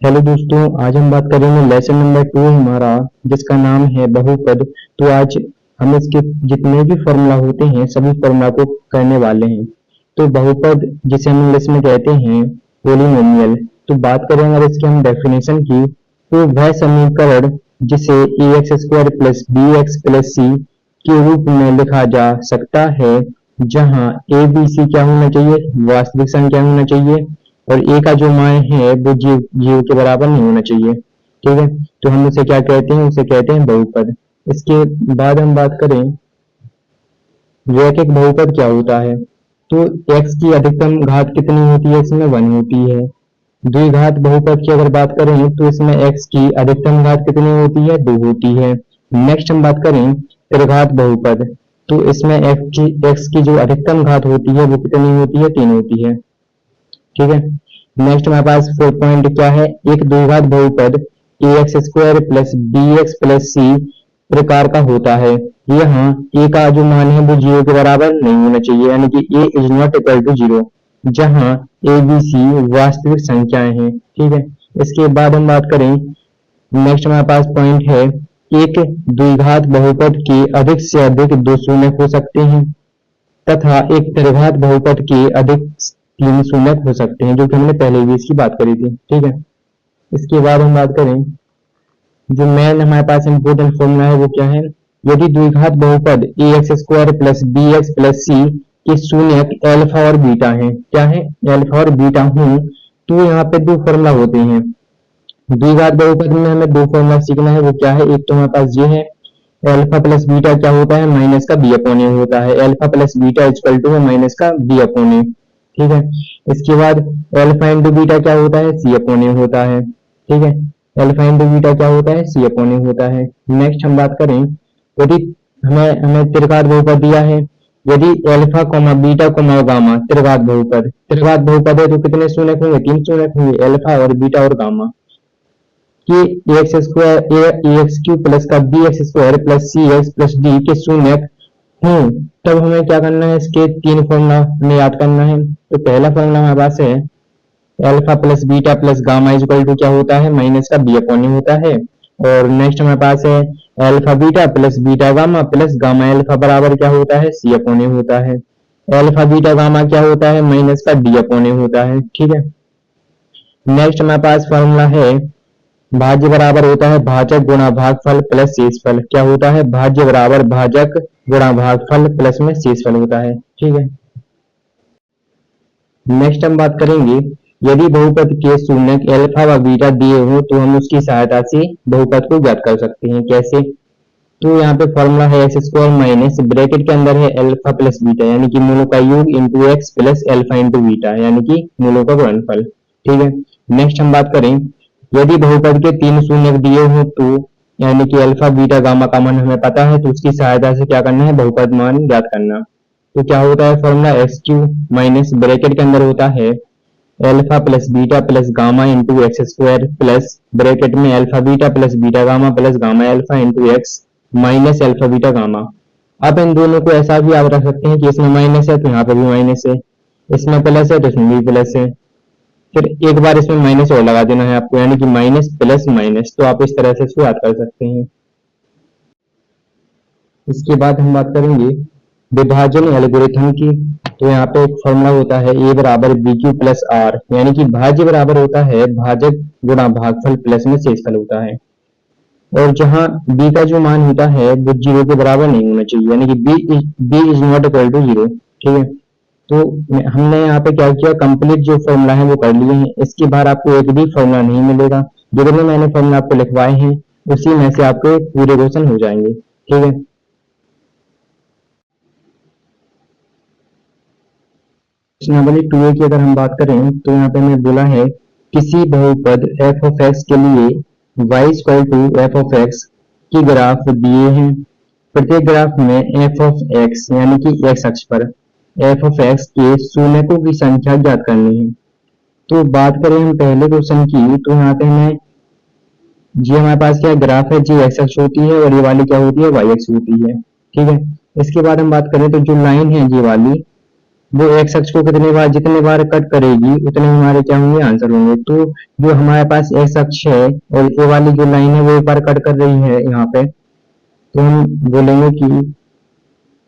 Hello दोस्तों, आज हम बात करेंगे लेसन नंबर 2 हमारा, जिसका नाम है बहुपद। तो आज हम इसके जितने भी फॉर्मूला होते हैं सभी फॉर्मूला को करने वाले हैं। तो बहुपद जिसे हम इंग्लिश में कहते हैं पोलिनोमियल। तो बात करें अगर इसकी हम डेफिनेशन की, तो वह समीकरण जिसे a x square plus b x plus c के रूप में लिखा जा सकता है, जहाँ ए बी सी क्या होना चाहिए, वास्तविक संख्या होना चाहिए, और ए का जो मान है वो जीरो के बराबर नहीं होना चाहिए। ठीक है, तो हम उसे क्या कहते हैं, उसे कहते हैं बहुपद। इसके बाद हम बात करें रैखिक बहुपद क्या होता है। तो x की अधिकतम घात कितनी होती है, इसमें 1 होती है। द्विघात बहुपद की अगर बात करें तो इसमें x की अधिकतम घात कितनी होती है, 2 होती है। नेक्स्ट हम बात करें त्रिघात बहुपद। तो इसमें x की जो अधिकतम घात होती है वो कितनी होती है, 3 होती है। ठीक है, नेक्स्ट हमारे पास 4 पॉइंट क्या है, एक द्विघात बहुपद a x square plus b x plus c प्रकार का होता है। यहाँ ए का जो मान है वो जीरो के बराबर नहीं होना चाहिए, यानी कि a is not equal to zero, जहाँ ए बी सी वास्तविक संख्याएं हैं। ठीक है, इसके बाद हम बात करें, नेक्स्ट हमारे पास पॉइंट है, एक द्विघात बहुपद के अधिक से अधिक दो शून्य हो सकते हैं, तथा एक त्रिघात बहुपद के अधिक 3 शून्य हो सकते हैं, जो कि हमने पहले भी इसकी बात करी थी। ठीक है, इसके बाद हम बात करें, जो मेन हमारे पास इंपोर्टेंट फॉर्मूला है वो क्या है, यदि द्विघात बहुपद a x square plus b x plus c के शून्यक एल्फा और बीटा है, क्या है, एल्फा और बीटा हूं, तो यहाँ पे दो फॉर्मूला होते हैं। द्विघात बहुपद में हमें दो फॉर्मूला सीखना है, वो क्या है, एक तो हमारे पास ये है, एल्फा प्लस बीटा क्या होता है, माइनस का बी अपॉन ए होता है। Alpha plus beta equal to है माइनस का बी अपॉन ए। ठीक है, इसके बाद एल्फा इंटू बीटा क्या होता है, सी अपॉन ए होता है। ठीक है, एल्फा इंटू बीटा क्या होता है, सी अपॉन ए होता है। नेक्स्ट हम बात करें, यदि हमें हमें त्रिघात बहुपद दिया है, यदि alpha comma beta comma gamma त्रिघात बहुपद है तो कितने शून्य होंगे, 3 शून्य होंगे, एल्फा और बीटा और गामा कि एक्स स्क्वायर ए एक्स क्यू प्लस का बी एक्स स्क्वायर प्लस सी एक्स प्लस डी के शून्य हूँ, तब हमें क्या करना है, इसके 3 फॉर्मूला हमें याद करना है। तो पहला फॉर्मूला हमारे पास है, alpha plus beta plus gamma equal to क्या होता है, माइनस का बी अपॉन होता है। और नेक्स्ट हमारे पास है, alpha beta plus beta gamma plus gamma alpha बराबर क्या होता है, सी अपॉन होता है। एल्फा बीटा गामा क्या होता है, माइनस का डी अपॉन होता है। ठीक है, नेक्स्ट हमारे पास फॉर्मूला है, भाज्य बराबर होता है भाजक गुणा भागफल प्लस शेषफल। क्या होता है, भाज्य बराबर भाजक गुणा भागफल प्लस में शेषफल होता है। ठीक है, नेक्स्ट हम बात करेंगे, यदि बहुपद के शून्यक एल्फा व बीटा दिए हो तो हम उसकी सहायता से बहुपद को ज्ञात कर सकते हैं। कैसे, तो यहाँ पे फॉर्मूला है एक्स स्क्वायर माइनस ब्रैकेट के अंदर है एल्फा प्लस बीटा, यानी कि मूलों का योग into x plus alpha into beta, यानी कि मूलों का गुणनफल। ठीक है, नेक्स्ट हम बात करें, यदि बहुपद के 3 शून्य दिए हो तो, यानी कि अल्फा बीटा गामा का मान हमें पता है, तो उसकी सहायता से क्या करना है, बहुपद मान ज्ञात करना। तो क्या होता है, formula x cube minus bracket के अंदर होता है alpha plus beta plus gamma into x square plus bracket में alpha beta plus beta gamma plus gamma alpha into x minus alpha beta gamma. अब इन दोनों को ऐसा भी आप रख सकते हैं कि इसमें माइनस है तो यहाँ पे भी माइनस है, इसमें प्लस है तो इसमें भी प्लस है, फिर एक बार इसमें माइनस और लगा देना है आपको, यानी कि माइनस प्लस माइनस। तो आप इस तरह से इसको याद कर सकते हैं। इसके बाद हम बात करेंगे विभाजन एल्गोरिथम की। तो यहाँ पे एक फॉर्मूला होता है ए बराबर बी क्यू प्लस आर, यानी कि भाज्य बराबर होता है भाजक गुणा भागफल प्लस में शेषफल होता है। और जहाँ बी का जो मान होता है वो जीरो के बराबर नहीं होना चाहिए, यानी कि B is not equal to zero. ठीक है, तो हमने यहाँ पे क्या किया, कंप्लीट जो फॉर्मूला है वो कर लिए हैं। इसके बाद आपको एक भी फॉर्मूला नहीं मिलेगा, जितने मैंने फॉर्मूला आपको लिखवाए हैं उसी में से आपके पूरे क्वेश्चन हो जाएंगे। ठीक है, प्रश्नावली 2A की अगर हम बात करें तो यहाँ पे हमें बोला है, किसी बहुपद f ऑफ x के लिए y equal to F of X की ग्राफ दिए हैं। प्रत्येक ग्राफ में f ऑफ x यानी कि x अक्ष पर f ऑफ x के शून्यकों की संख्या ज्ञात करनी है। तो बात करें हम पहले क्वेश्चन की, तो यहाँ पे हमें जी हमारे पास क्या ग्राफ है, जी एक्स अक्ष होती है और ये वाली क्या होती है, वाई अक्ष होती है। ठीक है, इसके बाद हम बात करें तो जो लाइन है जी वाली, वो एक्स अक्ष को कितने बार जितने बार कट करेगी उतने हमारे क्या होंगे आंसर होंगे। तो जो हमारे पास एक्स अक्ष है और ये वाली जो लाइन है वो एक बार कट कर रही है यहाँ पे, तो हम बोलेंगे कि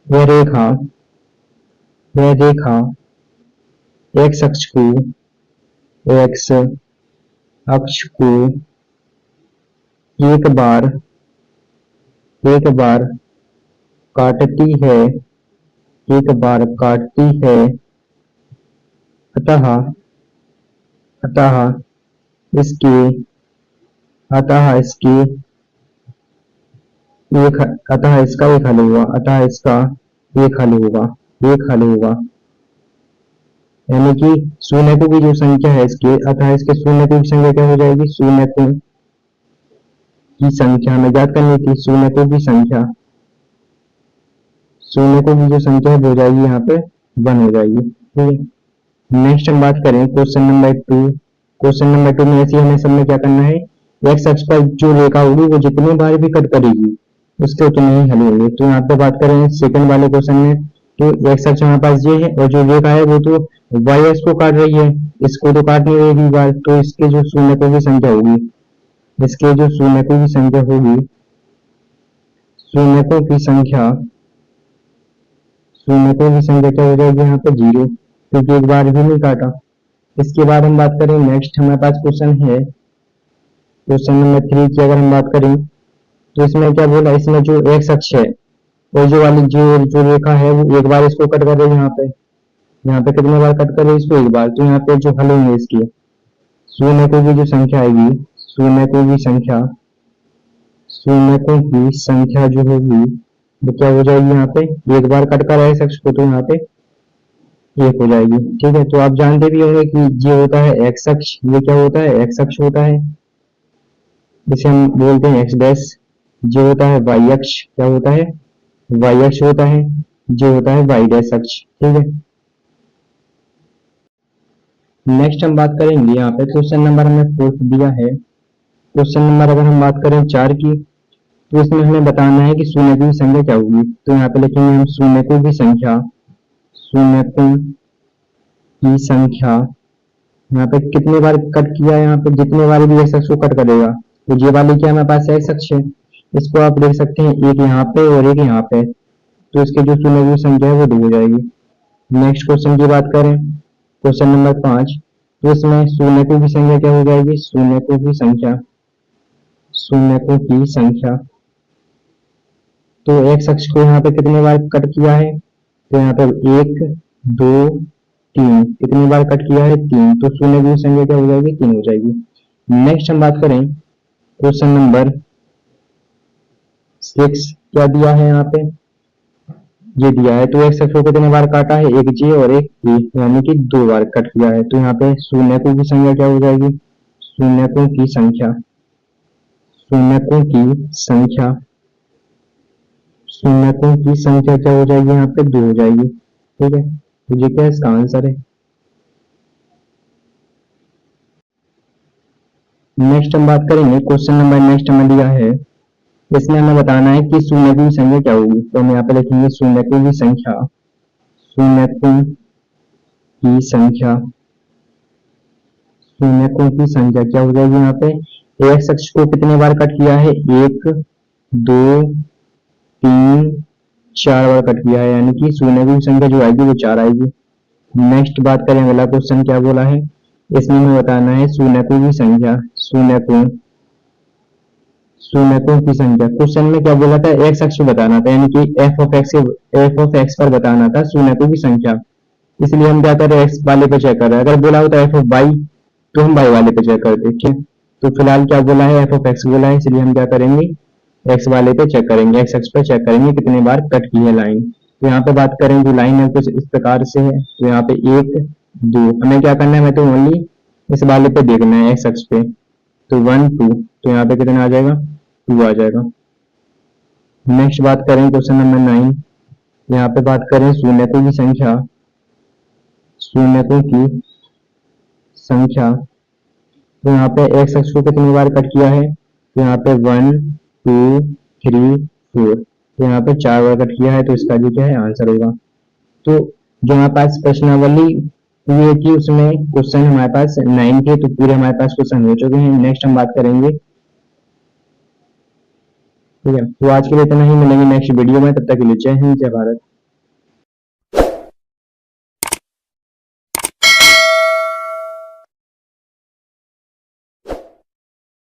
यह रेखा यह रेखा एक्स अक्ष को एक्स अक्ष को एक बार काटती है एक बार काटती है, अतः अतः इसके अतः इसके एक अतः इसका एक हल होगा अतः इसका एक हल होगा। यानी कि शून्यकों की जो संख्या है इसके अतः इसके शून्यकों की संख्या क्या हो जाएगी, शून्यकों की संख्या हमें ज्ञात करनी थी। शून्यकों की जो संख्या है वो हो जाएगी यहाँ पे 1 हो जाएगी। ठीक है, नेक्स्ट हम बात करें क्वेश्चन नंबर 2। क्वेश्चन नंबर 2 में ऐसे हमें सब में क्या करना है, एक्स अक्ष पर जो रेखा होगी वो जितनी बार भी कट करेगी उसके उतने ही हल होंगे। तो यहाँ पे बात करें सेकंड वाले क्वेश्चन में, तो एक्स अक्ष हमारे पास ये है और जो रेखा है वो तो वाई अक्ष को काट रही है, इसको तो काट नहीं रहेगी बार, तो इसके जो शून्यकों की संख्या होगी शून्यकों की संख्या क्या हो जाएगी यहाँ पे 0, क्योंकि एक बार भी नहीं काटा। इसके बाद हम बात करें नेक्स्ट हमारे पास क्वेश्चन है क्वेश्चन नंबर 3 की अगर हम बात करें तो इसमें क्या बोला, इसमें जो एक्स अक्ष है और जो वाली जो रेखा है वो एक बार इसको कट कर रही है। यहाँ पे कितने बार कट कर रही है इसको, एक बार। तो यहाँ पे जो हल होंगे इसके शून्यकों की जो संख्या आएगी शून्यकों की संख्या जो होगी वो क्या हो जाएगी, यहाँ पे एक बार कट कर एक्स अक्ष को तो यहाँ पे एक हो जाएगी। ठीक है, तो आप जानते भी होंगे कि ये होता है एक्स अक्ष, ये क्या होता है एक्स अक्ष होता है, इसे हम बोलते हैं एक्स डैश। जो होता है वाई अक्ष, क्या होता है वाई अक्ष होता है, जो होता है वाई डैश अक्ष। ठीक है, नेक्स्ट हम बात करेंगे यहाँ पे क्वेश्चन नंबर हमें 4 दिया है। क्वेश्चन नंबर अगर हम बात करें 4 की, तो इसमें हमें बताना है कि शून्यकों की संख्या क्या होगी। तो यहाँ पे लिखेंगे हम शून्यकों की संख्या यहाँ पे कितने बार कट किया है, यहाँ पे जितने बार भी एक्स अक्ष को कट करेगा, तो ये वाली क्या हमारे पास एक्स अक्ष है, इसको आप देख सकते हैं एक यहाँ पे और एक यहाँ पे, तो इसके जो शून्यकों की संख्या है वो 2 हो जाएगी। नेक्स्ट क्वेश्चन की बात करें क्वेश्चन नंबर 5, तो इसमें शून्यकों की संख्या क्या हो जाएगी, शून्यकों की संख्या। तो एक्स अक्ष को यहाँ पे कितने बार कट किया है, तो यहाँ पे 1 2 3 कितनी बार कट किया है 3, तो शून्यकों की संख्या क्या हो जाएगी 3 हो जाएगी। नेक्स्ट हम बात करें क्वेश्चन नंबर 6, क्या दिया है यहाँ पे, ये दिया है तो एक्स अक्ष को कितने बार काटा है, एक जे और एक ए, यानी कि 2 बार कट किया है। तो यहाँ पे शून्यकों की संख्या क्या हो जाएगी, शून्यकों की संख्या क्या हो जाएगी, यहाँ पे 2 हो जाएगी। ठीक है, तो ये क्या है इसका आंसर है। नेक्स्ट हम बात करेंगे क्वेश्चन नंबर नेक्स्ट हमें दिया है, इसमें हमें बताना है कि शून्यकों की संख्या क्या होगी। तो हम यहाँ पे लिखेंगे शून्यकों की संख्या क्या हो जाएगी, यहाँ पे एक्स अक्ष को कितने बार कट किया है, 1 2 3 4 बार कट किया है, यानी कि शून्यकों की संख्या जो आएगी वो 4 आएगी। नेक्स्ट बात करें अगला क्वेश्चन क्या बोला है, इसमें हमें बताना है शून्यकों की संख्या क्वेश्चन में क्या बोला था, एक्स अक्ष बताना था, यानी कि एफ ऑफ एक्स पर बताना था शून्यकों की संख्या। इसलिए हम क्या कर रहे हैं, एक्स वाले पे चेक कर रहे हैं। अगर बोला होता एफ ऑफ वाई तो हम वाई वाले पे चेक करते। ठीक है, तो फिलहाल क्या बोला है, एफ ऑफ एक्स बोला है, इसलिए हम क्या करेंगे एक्स वाले पे चेक करेंगे, एक्स अक्ष पे चेक करेंगे कितने बार कट की है लाइन। तो यहाँ पे बात करें जो लाइन है कुछ इस प्रकार से है, तो यहाँ पे 1 2 हमें क्या करना है, हमें तो ओनली इस वाले पे देखना है एक्स अक्ष पे, तो 1 2, तो यहाँ पे कितना आ जाएगा 2 आ जाएगा। नेक्स्ट बात करें क्वेश्चन नंबर 9, यहाँ पे बात करें शून्यकों की संख्या। तो यहाँ पे एक्स अक्ष को कितनी बार कट किया है, तो यहाँ पे 1 2 3 4, तो यहाँ पे 4 बार कट किया है, तो इसका जो क्या है आंसर होगा। तो जो हमारे पास प्रश्नावली ये थी उसमें क्वेश्चन हमारे पास 9 थे, तो पूरे हमारे पास क्वेश्चन हो चुके हैं। नेक्स्ट हम बात करेंगे। ठीक है, तो आज के लिए इतना ही, मिलेंगे नेक्स्ट वीडियो में, तब तक के लिए जय हिंद जय भारत।